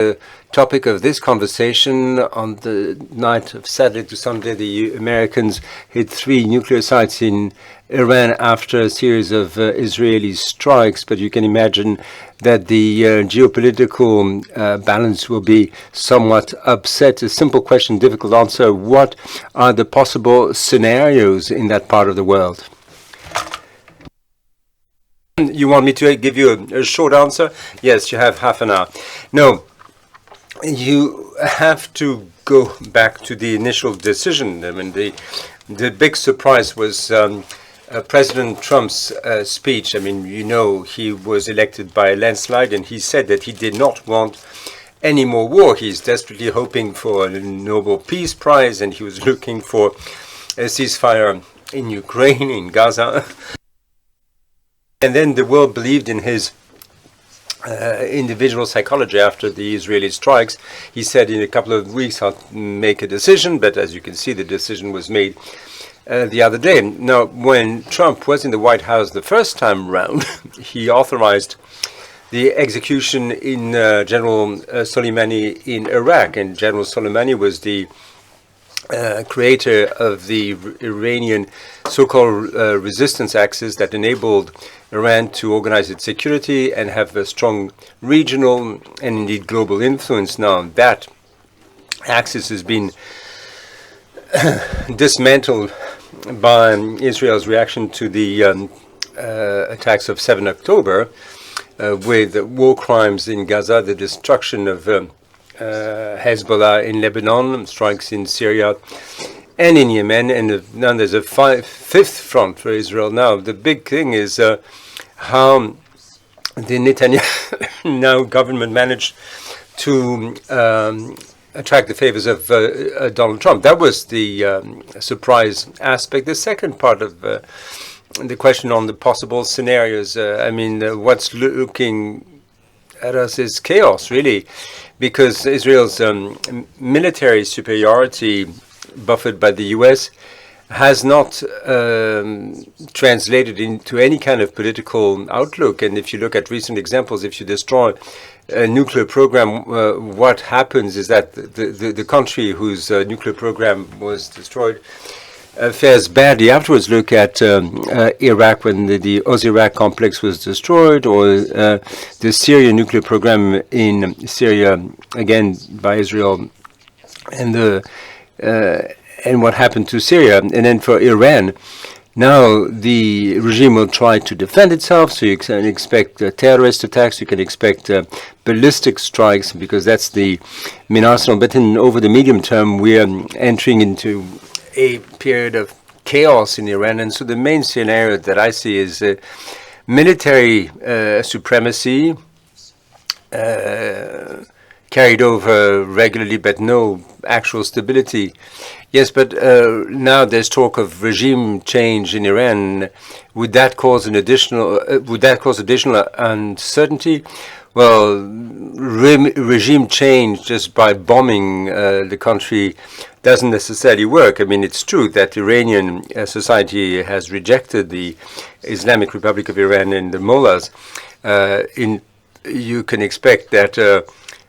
The topic of this conversation. On the night of Saturday to Sunday, the Americans hit 3 nuclear sites in Iran after a series of Israeli strikes. But you can imagine that the geopolitical balance will be somewhat upset. A simple question, difficult answer. What are the possible scenarios in that part of the world? You want me to give you a short answer? Yes, you have half an hour. No. You have to go back to the initial decision. I mean, the big surprise was President Trump's speech. I mean, you know, he was elected by a landslide, and he said that he did not want any more war. He's desperately hoping for a Nobel Peace Prize, and he was looking for a ceasefire in Ukraine, in Gaza. And then the world believed in his individual psychology after the Israeli strikes. He said in a couple of weeks I'll make a decision, but as you can see, the decision was made the other day. Now, when Trump was in the White House the first time round, he authorized the execution in General Soleimani in Iraq, and General Soleimani was the creator of the Iranian so-called resistance axis that enabled Iran to organize its security and have a strong regional and indeed global influence. Now that axis has been dismantled by Israel's reaction to the attacks of 7 October with war crimes in Gaza, the destruction of Hezbollah in Lebanon, strikes in Syria and in Yemen, and now there's a fifth front for Israel. Now, the big thing is how the Netanyahu government managed to attract the favors of Donald Trump. That was the surprise aspect. The second part of the question on the possible scenarios, I mean, what's looking at us is chaos, really, because Israel's military superiority, buffered by the U.S., has not translated into any kind of political outlook. And if you look at recent examples, if you destroy a nuclear program, what happens is that the country whose nuclear program was destroyed fares badly afterwards. Look at Iraq, when the Oz-Iraq complex was destroyed, or the Syrian nuclear program in Syria, again by Israel, and what happened to Syria. And then for Iran, now the regime will try to defend itself, so you can expect terrorist attacks, you can expect ballistic strikes, because that's the main arsenal. But then over the medium term, we are entering into a period of chaos in Iran. And so the main scenario that I see is military supremacy carried over regularly, but no actual stability. Yes, but now there's talk of regime change in Iran. Would that cause additional uncertainty? Well, regime change just by bombing the country doesn't necessarily work. I mean, it's true that Iranian society has rejected the Islamic Republic of Iran and the mullahs. You can expect that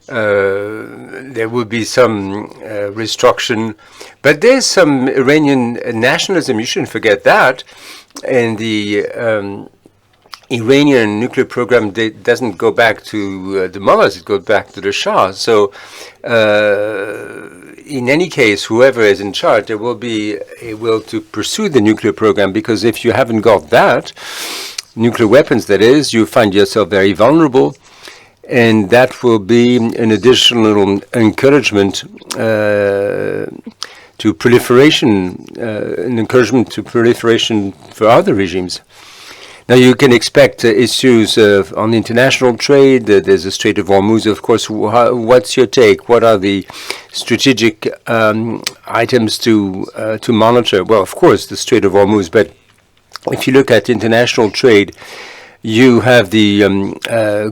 there will be some restriction, but there's some Iranian nationalism. You shouldn't forget that. And the Iranian nuclear program doesn't go back to the mullahs, it goes back to the Shah. So in any case, whoever is in charge, there will be a will to pursue the nuclear program, because if you haven't got that, nuclear weapons that is, you find yourself very vulnerable. And that will be an additional encouragement to proliferation, an encouragement to proliferation for other regimes. Now, you can expect issues on international trade. There's a Strait of Hormuz, of course. What's your take? What are the strategic items to monitor? Well, of course, the Strait of Hormuz. But if you look at international trade, you have the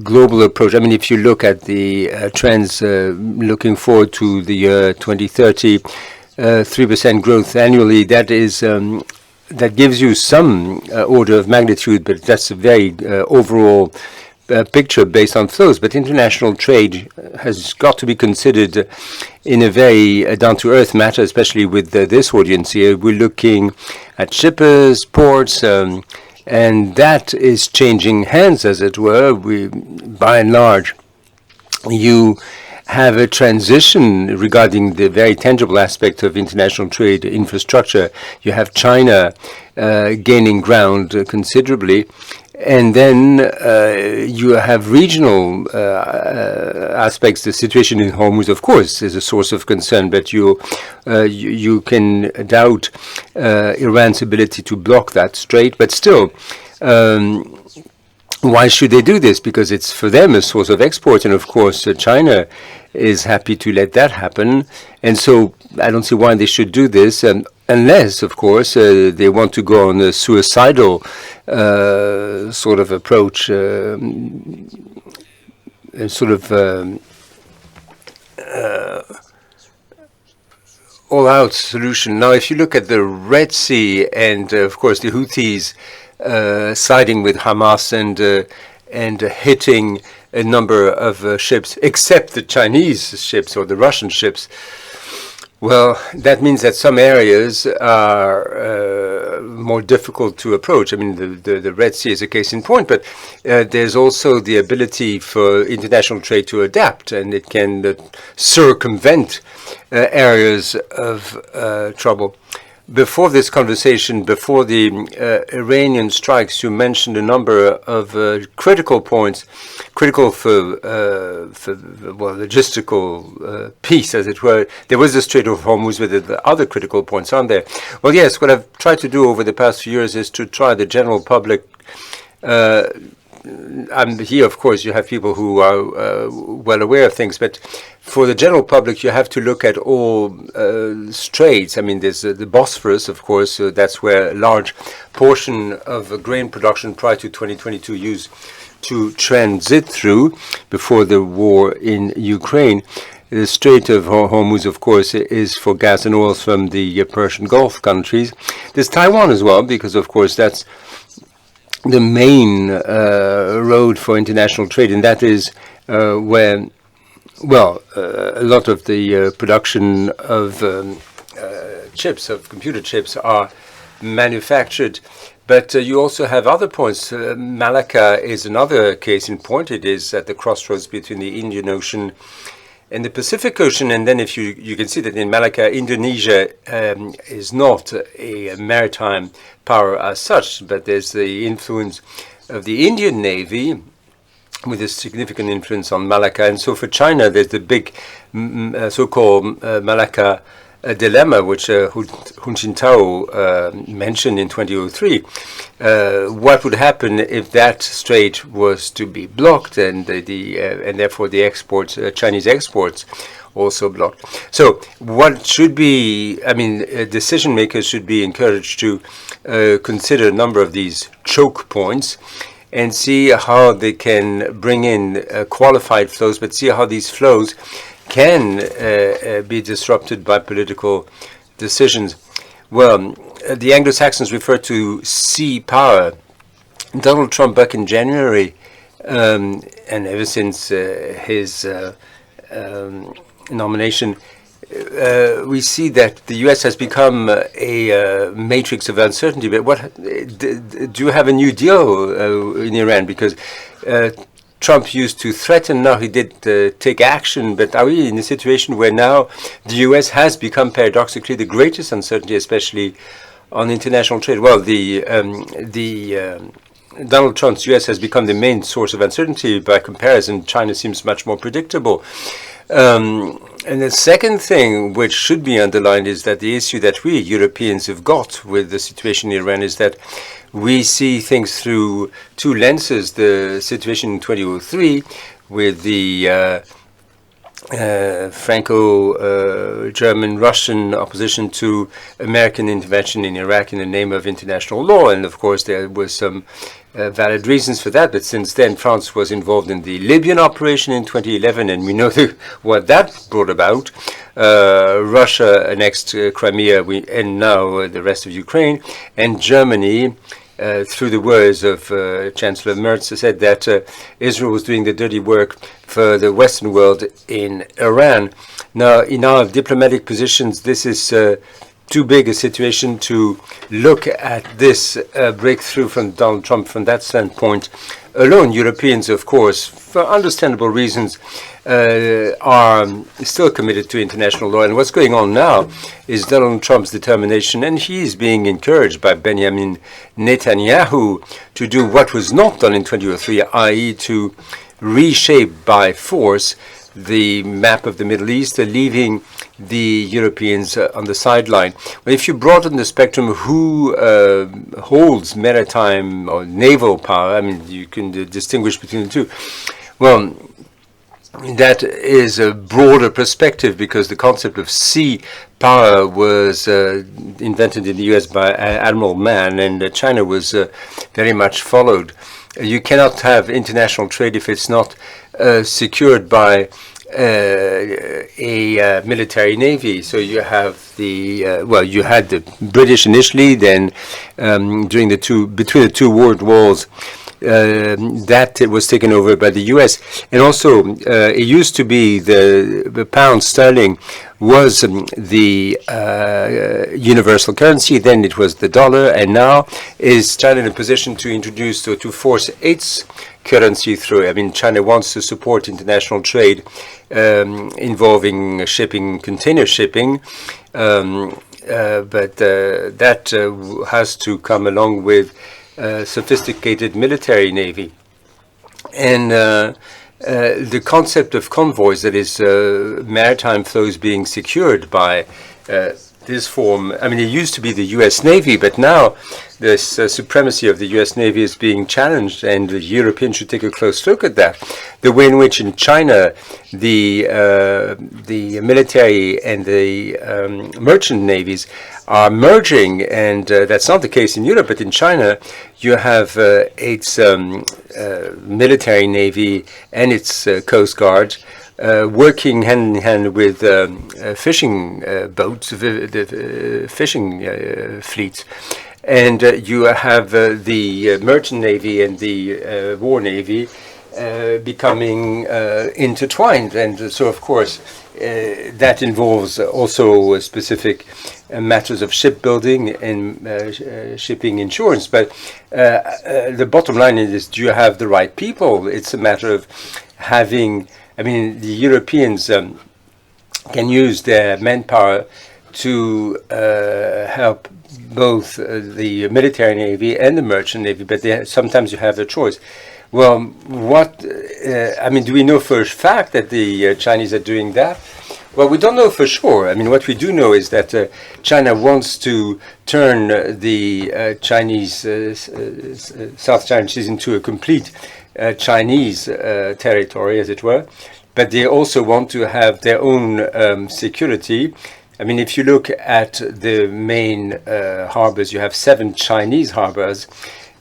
global approach. I mean, if you look at the trends looking forward to the year 2030, 3% growth annually, that is that gives you some order of magnitude, but that's a very overall picture based on flows, but international trade has got to be considered in a very down-to-earth matter, especially with this audience here. We're looking at shippers, ports, and that is changing hands, as it were. By and large, you have a transition regarding the very tangible aspect of international trade infrastructure. You have China gaining ground considerably, and then you have regional aspects. The situation in Hormuz, of course, is a source of concern, but you can doubt Iran's ability to block that strait. But still, why should they do this? Because it's for them a source of export, and of course China is happy to let that happen. And so I don't see why they should do this, unless, of course, they want to go on a suicidal sort of approach, sort of all-out solution. Now, if you look at the Red Sea and, of course, the Houthis siding with Hamas and hitting a number of ships, except the Chinese ships or the Russian ships, well, that means that some areas are more difficult to approach. I mean, the Red Sea is a case in point, but there's also the ability for international trade to adapt, and it can circumvent areas of trouble. Before this conversation, before the Iranian strikes, you mentioned a number of critical points, critical for logistical peace, as it were. There was the Strait of Hormuz, with the other critical points, aren't there? Well, yes, what I've tried to do over the past few years is to try the general public. Here, of course, you have people who are well aware of things, but for the general public, you have to look at all straits. I mean, there's the Bosphorus, of course, that's where a large portion of grain production prior to 2022 used to transit through before the war in Ukraine. The Strait of Hormuz, of course, is for gas and oil from the Persian Gulf countries. There's Taiwan as well, because, of course, that's the main road for international trade, and that is where, well, a lot of the production of chips, of computer chips, are manufactured. But you also have other points. Malacca is another case in point. It is at the crossroads between the Indian Ocean and the Pacific Ocean. And then if you can see that in Malacca, Indonesia is not a maritime power as such, but there's the influence of the Indian Navy with a significant influence on Malacca. And so for China, there's the big so-called Malacca dilemma, which Hu Jintao mentioned in 2003. What would happen if that strait was to be blocked, and and therefore the exports, Chinese exports, also blocked? So what should be? I mean, decision makers should be encouraged to consider a number of these choke points and see how they can bring in qualified flows, but see how these flows can be disrupted by political decisions. Well, the Anglo-Saxons refer to sea power. Donald Trump, back in January, and ever since his nomination, we see that the U.S. has become a matrix of uncertainty. But what do you have a new deal in Iran? Because Trump used to threaten, now he did take action, but are we in a situation where now the U.S. has become paradoxically the greatest uncertainty, especially on international trade? Well, Donald Trump's U.S. has become the main source of uncertainty. By comparison, China seems much more predictable. And the second thing which should be underlined is that the issue that we Europeans have got with the situation in Iran is that we see things through two lenses. The situation in 2003 with the Franco-German-Russian opposition to American intervention in Iraq in the name of international law. And of course, there were some valid reasons for that. But since then, France was involved in the Libyan operation in 2011, and we know what that brought about. Russia annexed Crimea, and now the rest of Ukraine. And Germany through the words of Chancellor Merz, said that Israel was doing the dirty work for the Western world in Iran. Now, in our diplomatic positions, this is too big a situation to look at this breakthrough from Donald Trump from that standpoint alone. Europeans, of course, for understandable reasons, are still committed to international law. And what's going on now is Donald Trump's determination, and he is being encouraged by Benjamin Netanyahu to do what was not done in 2003, i.e. to reshape by force the map of the Middle East, leaving the Europeans on the sideline. Well, if you broaden the spectrum, who holds maritime or naval power, I mean, you can distinguish between the two. Well, that is a broader perspective because the concept of sea power was invented in the U.S. by Admiral Mann, and China was very much followed. You cannot have international trade if it's not secured by a military navy. So you have the you had the British initially, then between the two world wars, that it was taken over by the U.S. And also, it used to be the pound sterling was the universal currency. Then it was the dollar, and now is China in a position to introduce or to force its currency through. I mean, China wants to support international trade involving shipping, container shipping, but that has to come along with sophisticated military navy. And the concept of convoys, that is maritime flows being secured by this form, I mean, it used to be the U.S. Navy, but now this supremacy of the U.S. Navy is being challenged, and the Europeans should take a close look at that. The way in which in China the military and the merchant navies are merging, and that's not the case in Europe, but in China you have its military navy and its coast guard working hand in hand with fishing boats, the fishing fleets. And you have the merchant navy and the war navy becoming intertwined. And so, of course, that involves also specific matters of shipbuilding and shipping insurance. But the bottom line is, do you have the right people? It's a matter of having, I mean, the Europeans can use their manpower to help both the military navy and the merchant navy, but sometimes you have a choice. Well, what, I mean, do we know for a fact that the Chinese are doing that? Well, we don't know for sure. I mean, what we do know is that China wants to turn the Chinese, South China Sea into a complete Chinese territory, as it were, but they also want to have their own security. I mean, if you look at the main harbors, you have 7 Chinese harbors,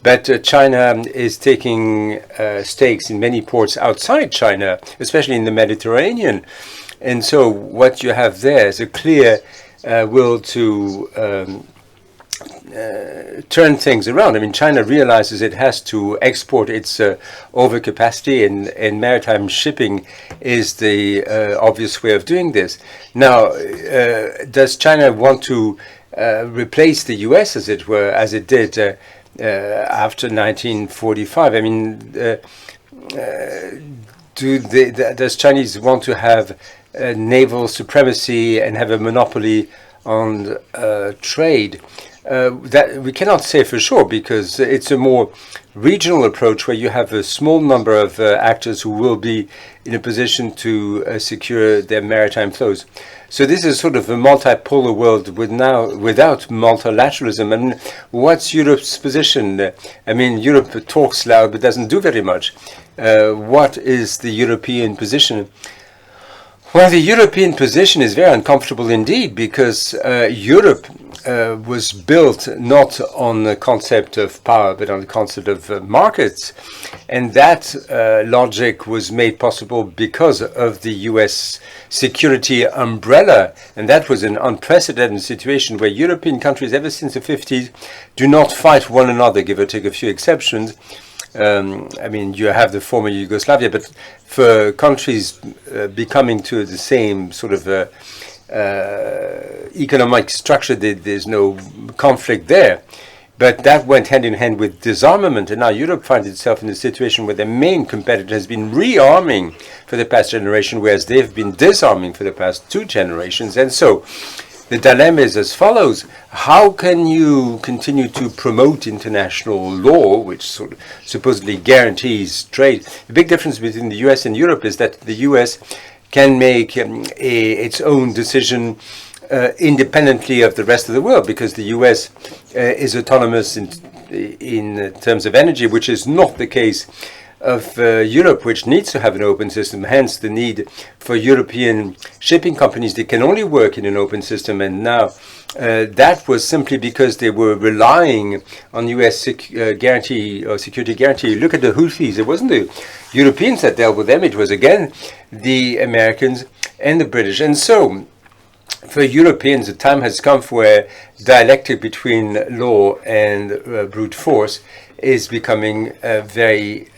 but China is taking stakes in many ports outside China, especially in the Mediterranean. And so what you have there is a clear will to turn things around. I mean, China realizes it has to export its overcapacity, and maritime shipping is the obvious way of doing this. Now, does China want to replace the U.S., as it were, as it did after 1945? I mean, does Chinese want to have naval supremacy and have a monopoly on trade? That we cannot say for sure, because it's a more regional approach where you have a small number of actors who will be in a position to secure their maritime flows. So this is sort of a multipolar world without multilateralism. And what's Europe's position? I mean, Europe talks loud but doesn't do very much. What is the European position? Well, the European position is very uncomfortable indeed, because Europe was built not on the concept of power, but on the concept of markets. And that logic was made possible because of the US security umbrella. And that was an unprecedented situation where European countries, ever since the 50s, do not fight one another, give or take a few exceptions. I mean, you have the former Yugoslavia, but for countries becoming to the same sort of economic structure, there's no conflict there. But that went hand in hand with disarmament, and now Europe finds itself in a situation where the main competitor has been rearming for the past generation, whereas they've been disarming for the past 2 generations. And so the dilemma is as follows: how can you continue to promote international law, which sort of supposedly guarantees trade? The big difference between the US and Europe is that the US can make its own decision independently of the rest of the world, because the US is autonomous in terms of energy, which is not the case of Europe, which needs to have an open system. Hence the need for European shipping companies. They can only work in an open system, and now that was simply because they were relying on US guarantee or security guarantee. Look at the Houthis. It wasn't the Europeans that dealt with them. It was again the Americans and the British. And so for Europeans, the time has come where dialectic between law and brute force is becoming very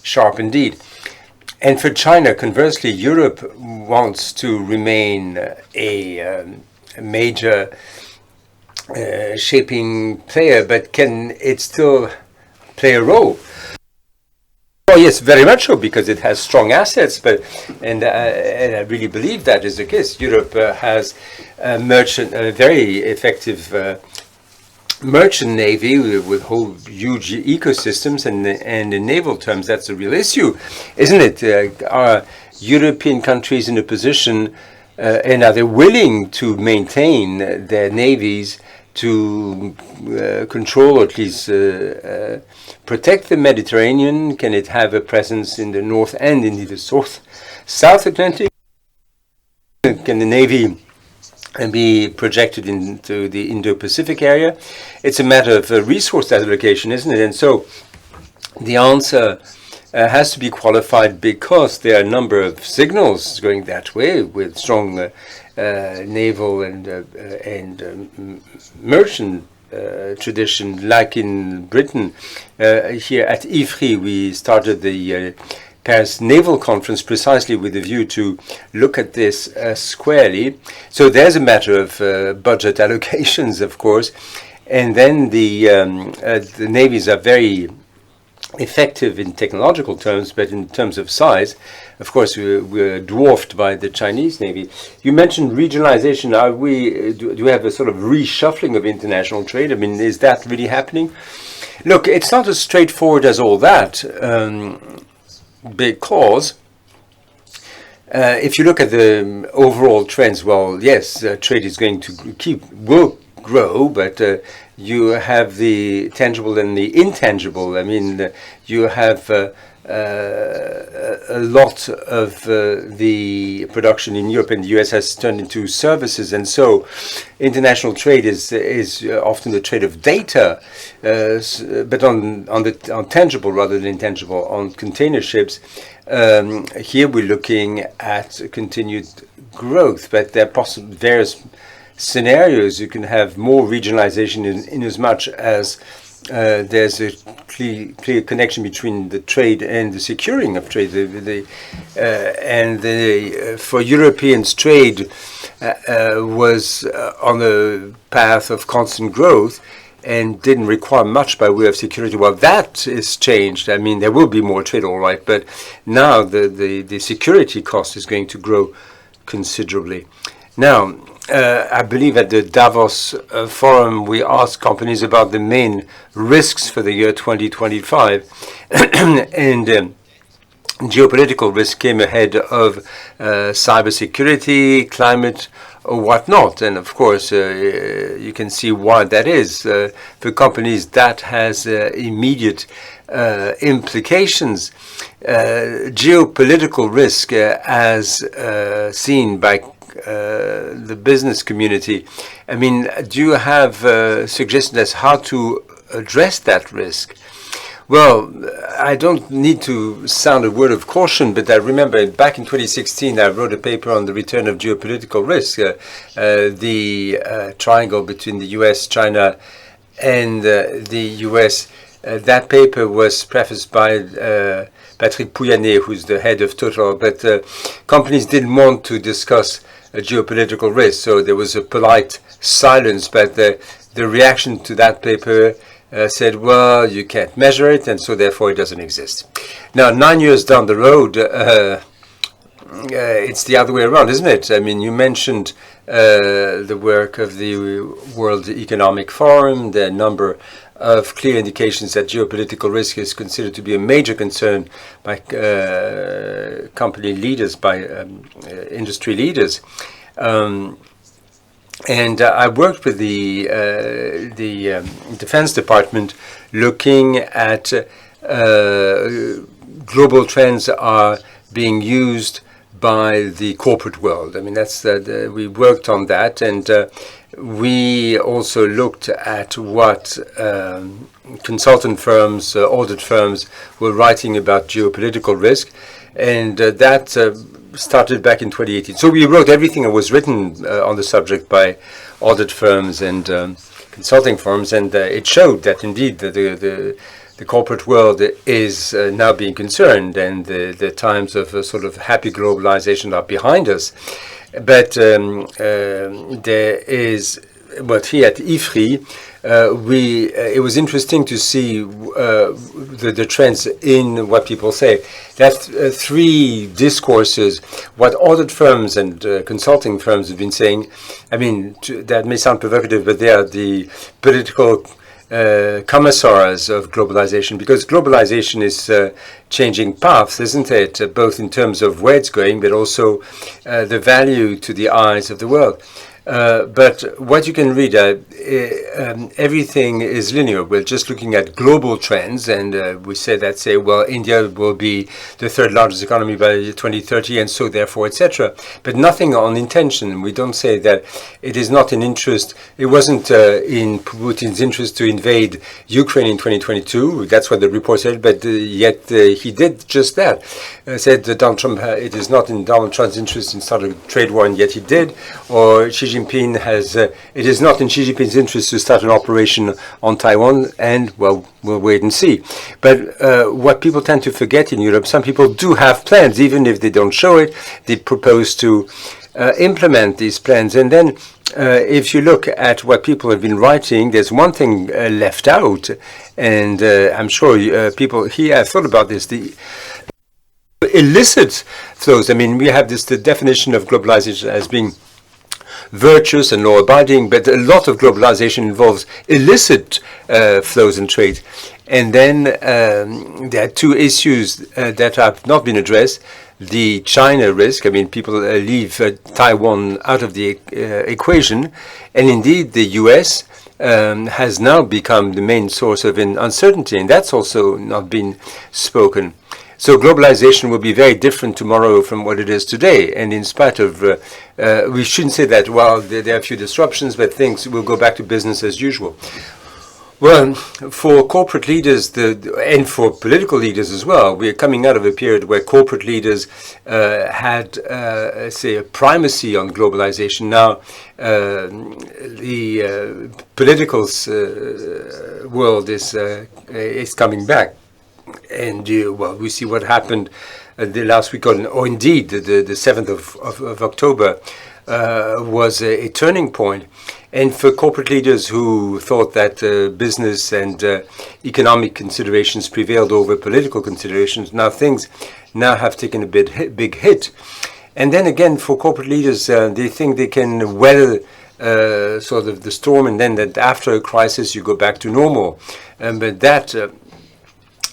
sharp indeed. And for China, conversely, Europe wants to remain a major shaping player, but can it still play a role? Oh yes, very much so, because it has strong assets. And I really believe that is the case. Europe has a very effective merchant navy with whole huge ecosystems, and in naval terms, that's a real issue, isn't it? Are European countries in a position, and are they willing to maintain their navies to control, or at least protect the Mediterranean? Can it have a presence in the North and in the South Atlantic? Can the Navy be projected into the Indo-Pacific area? It's a matter of resource allocation, isn't it? And so the answer has to be qualified, because there are a number of signals going that way, with strong naval and merchant tradition, like in Britain. Here at IFRI, we started the Paris Naval Conference precisely with a view to look at this squarely. So there's a matter of budget allocations, of course, and then the navies are very effective in technological terms, but in terms of size, of course, we're dwarfed by the Chinese Navy. You mentioned regionalization. Do we have a sort of reshuffling of international trade? I mean, is that really happening? Look, it's not as straightforward as all that, because if you look at the overall trends, well, yes, trade is going to will grow, but you have the tangible and the intangible. I mean, you have a lot of the production in Europe and the US has turned into services, and so international trade is often the trade of data, but on tangible rather than intangible. On container ships, here we're looking at continued growth, but there are various scenarios. You can have more regionalization in as much as there's a clear connection between the trade and the securing of trade. For Europeans, trade was on a path of constant growth and didn't require much by way of security. Well, that is changed. I mean, there will be more trade, all right, but now the security cost is going to grow considerably. Now, I believe at the Davos forum, we asked companies about the main risks for the year 2025, and geopolitical risk came ahead of cybersecurity, climate, or whatnot. And of course, you can see why that is. For companies, that has immediate implications. Geopolitical risk, as seen by the business community. I mean, do you have suggestions as how to address that risk? Well, I don't need to sound a word of caution, but I remember back in 2016, I wrote a paper on the return of geopolitical risk, the triangle between the US, China, and the US. That paper was prefaced by Patrick Pouyanné, who's the head of Total, but companies didn't want to discuss geopolitical risk, so there was a polite silence, but the reaction to that paper said, well, you can't measure it, and so therefore it doesn't exist. Now, 9 years down the road, it's the other way around, isn't it? I mean, you mentioned the work of the World Economic Forum, the number of clear indications that geopolitical risk is considered to be a major concern by company leaders, by industry leaders. And I worked with the Defense Department looking at global trends are being used by the corporate world. I mean, that's we worked on that, and we also looked at what consultant firms, audit firms were writing about geopolitical risk, and that started back in 2018. So we wrote everything that was written on the subject by audit firms and consulting firms, and it showed that indeed the corporate world is now being concerned, and the times of sort of happy globalization are behind us. But there is, but here at IFRI, it was interesting to see the trends in what people say. That's three discourses. What audit firms and consulting firms have been saying, I mean, that may sound provocative, but they are the political commissars of globalization, because globalization is changing paths, isn't it? Both in terms of where it's going, but also the value to the eyes of the world. But what you can read, everything is linear. We're just looking at global trends, and we say, well, India will be the third largest economy by 2030, and so therefore, etc. But nothing on intention. We don't say that it is not in interest. It wasn't in Putin's interest to invade Ukraine in 2022. That's what the report said, but yet he did just that. Said that Donald Trump, it is not in Donald Trump's interest in starting a trade war, and yet he did. Or Xi Jinping has, it is not in Xi Jinping's interest to start an operation on Taiwan, and, well, we'll wait and see. But what people tend to forget in Europe, some people do have plans, even if they don't show it. They propose to implement these plans. And then if you look at what people have been writing, there's one thing left out, and I'm sure people here have thought about this, the illicit flows. I mean, we have the definition of globalization as being virtuous and law-abiding, but a lot of globalization involves illicit flows and trade. And then there are two issues that have not been addressed. The China risk, I mean, people leave Taiwan out of the equation, and indeed the US has now become the main source of uncertainty, and that's also not been spoken. So globalization will be very different tomorrow from what it is today. And in spite of, we shouldn't say that, well, there are a few disruptions, but things will go back to business as usual. Well, for corporate leaders and for political leaders as well, we are coming out of a period where corporate leaders had, say, a primacy on globalization. Now, the political world is coming back. And well, we see what happened the last week, or indeed the 7th of October was a turning point. And for corporate leaders who thought that business and economic considerations prevailed over political considerations, now things have taken a big hit. And then again, for corporate leaders, they think they can weather sort of the storm, and then that after a crisis you go back to normal. But that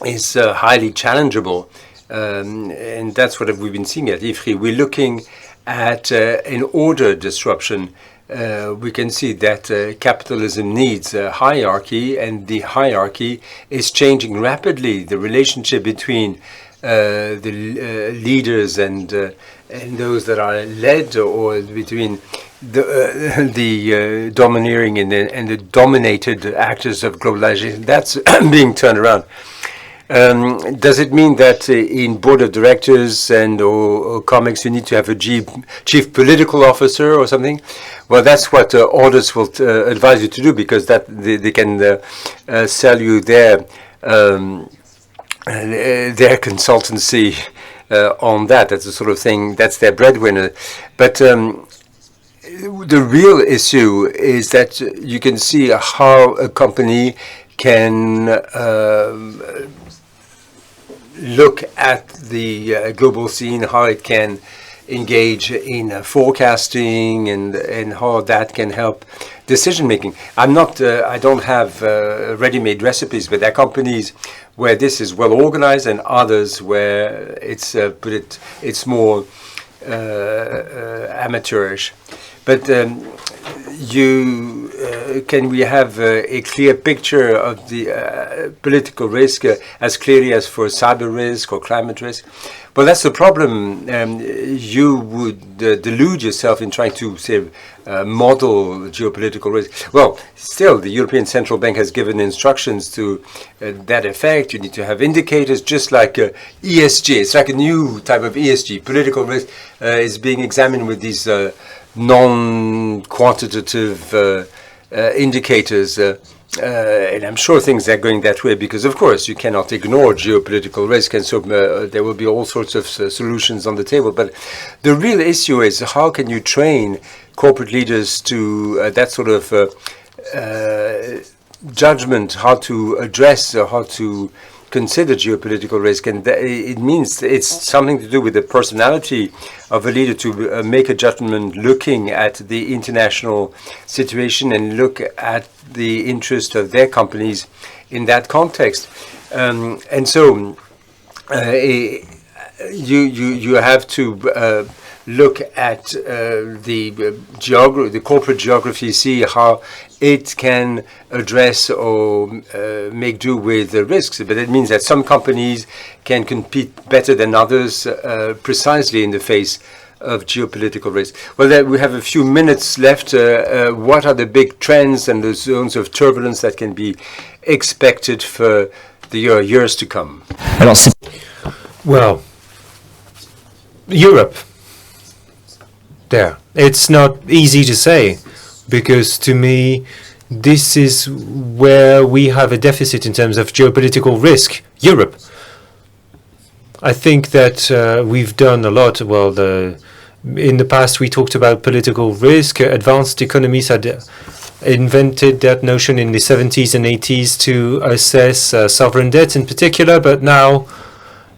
is highly challengeable, and that's what we've been seeing at IFRI. We're looking at an order disruption. We can see that capitalism needs a hierarchy, and the hierarchy is changing rapidly. The relationship between the leaders and and those that are led, or between the domineering and the dominated actors of globalization. That's being turned around. Does it mean that in board of directors or comics you need to have a chief political officer or something? Well, that's what orders will advise you to do, because that they can sell you their consultancy on that. That's the sort of thing, that's their breadwinner. But the real issue is that you can see how a company can look at the global scene, how it can engage in forecasting, and how that can help decision making. I don't have ready-made recipes, but there are companies where this is well organized, and others where it's more amateurish. But can we have a clear picture of the political risk as clearly as for cyber risk or climate risk? Well, that's the problem. You would delude yourself in trying to, say, model geopolitical risk. Well, still, the European Central Bank has given instructions to that effect. You need to have indicators, just like ESG. It's like a new type of ESG. Political risk is being examined with these non-quantitative indicators. And I'm sure things are going that way, because, of course, you cannot ignore geopolitical risk, and so there will be all sorts of solutions on the table. But the real issue is, how can you train corporate leaders to that sort of judgment, how to address, how to consider geopolitical risk? And it means it's something to do with the personality of a leader to make a judgment looking at the international situation and look at the interest of their companies in that context. And so you have to look at the corporate geography, see how it can address or make do with the risks. But it means that some companies can compete better than others precisely in the face of geopolitical risk. Well, we have a few minutes left. What are the big trends and the zones of turbulence that can be expected for the years to come? Well, Europe. There. It's not easy to say, because to me, this is where we have a deficit in terms of geopolitical risk. Europe. I think that we've done a lot. Well, in the past we talked about political risk. Advanced economies had invented that notion in the 70s and 80s to assess sovereign debt in particular, but now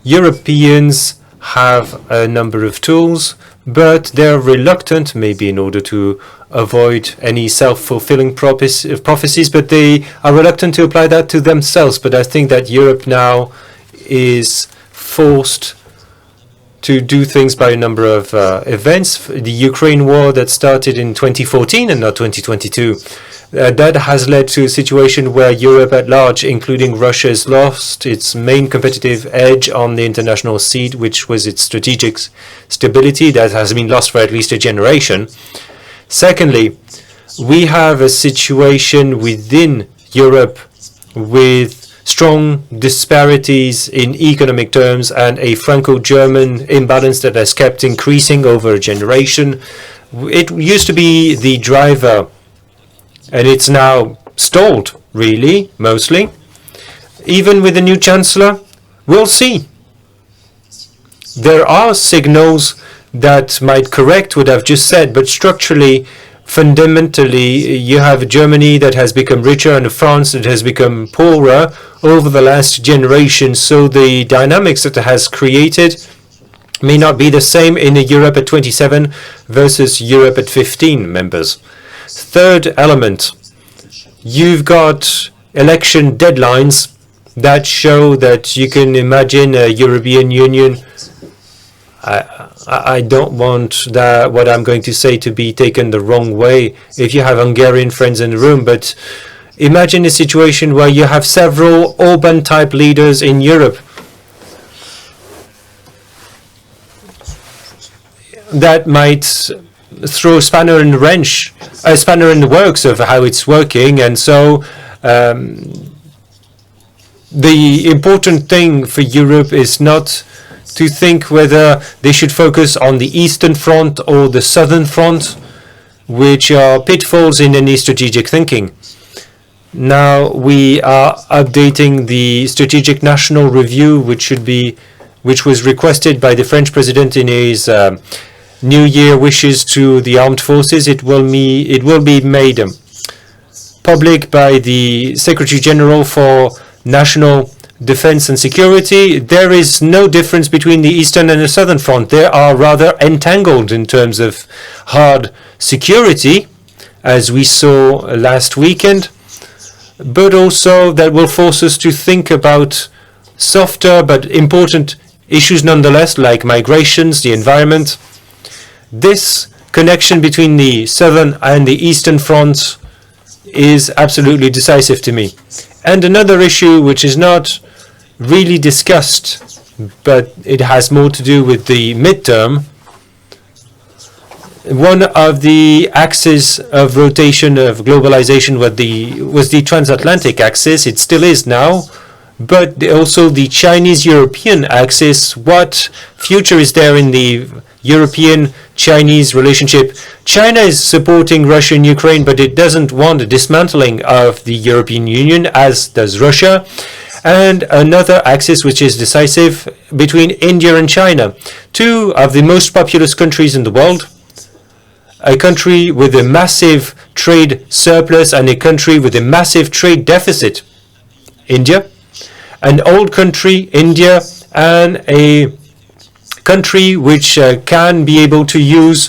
Europeans have a number of tools, but they're reluctant, maybe in order to avoid any self-fulfilling prophecies, but they are reluctant to apply that to themselves. But I think that Europe now is forced to do things by a number of events. The Ukraine war that started in 2014 and not 2022, that has led to a situation where Europe at large, including Russia, has lost its main competitive edge on the international scene, which was its strategic stability. That has been lost for at least a generation. Secondly, we have a situation within Europe with strong disparities in economic terms and a Franco-German imbalance that has kept increasing over a generation. It used to be the driver, and it's now stalled, really, mostly. Even with the new chancellor, we'll see. There are signals that might correct what I've just said, but structurally, fundamentally, you have Germany that has become richer and France that has become poorer over the last generation. So the dynamics that it has created may not be the same in a Europe at 27 versus Europe at 15 members. Third element, you've got election deadlines that show that you can imagine a European Union. I don't want that, what I'm going to say, to be taken the wrong way if you have Hungarian friends in the room, but imagine a situation where you have several Orban-type leaders in Europe. that might throw a spanner in the works of how it's working. And so the important thing for Europe is not to think whether they should focus on the Eastern Front or the Southern Front, which are pitfalls in any strategic thinking. Now we are updating the Strategic National Review, which was requested by the French President in his New Year wishes to the armed forces. It will be made public by the Secretary General for National Defense and Security. There is no difference between the Eastern and the Southern Front. They are rather entangled in terms of hard security, as we saw last weekend, but also that will force us to think about softer but important issues nonetheless, like migrations, the environment. This connection between the Southern and the Eastern fronts is absolutely decisive to me. And another issue which is not really discussed, but it has more to do with the midterm. One of the axes of rotation of globalization was the transatlantic axis. It still is now, but also the Chinese-European axis. What future is there in the European-Chinese relationship? China is supporting Russia and Ukraine, but it doesn't want a dismantling of the European Union, as does Russia. And another axis which is decisive between India and China, two of the most populous countries in the world, a country with a massive trade surplus and a country with a massive trade deficit, India, an old country, India, and a country which can be able to use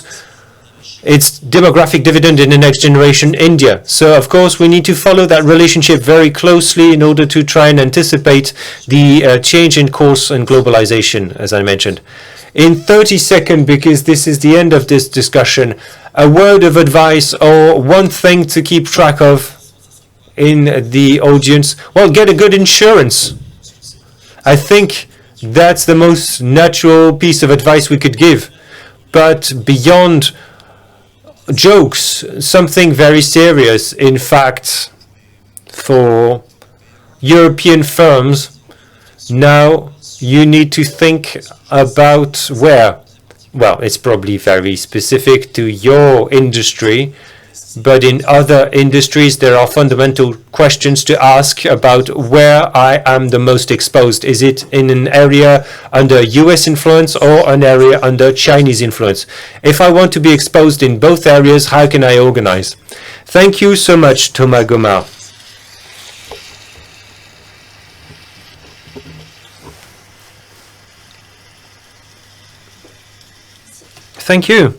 its demographic dividend in the next generation, India. So, of course, we need to follow that relationship very closely in order to try and anticipate the change in course and globalization, as I mentioned. In 30 seconds, because this is the end of this discussion, a word of advice or one thing to keep track of in the audience. Well, get a good insurance. I think that's the most natural piece of advice we could give. But beyond jokes, something very serious. In fact, for European firms, now you need to think about where. Well, it's probably very specific to your industry, but in other industries there are fundamental questions to ask about where I am the most exposed. Is it in an area under US influence or an area under Chinese influence? If I want to be exposed in both areas, how can I organize? Thank you so much, Thomas Gomart. Thank you.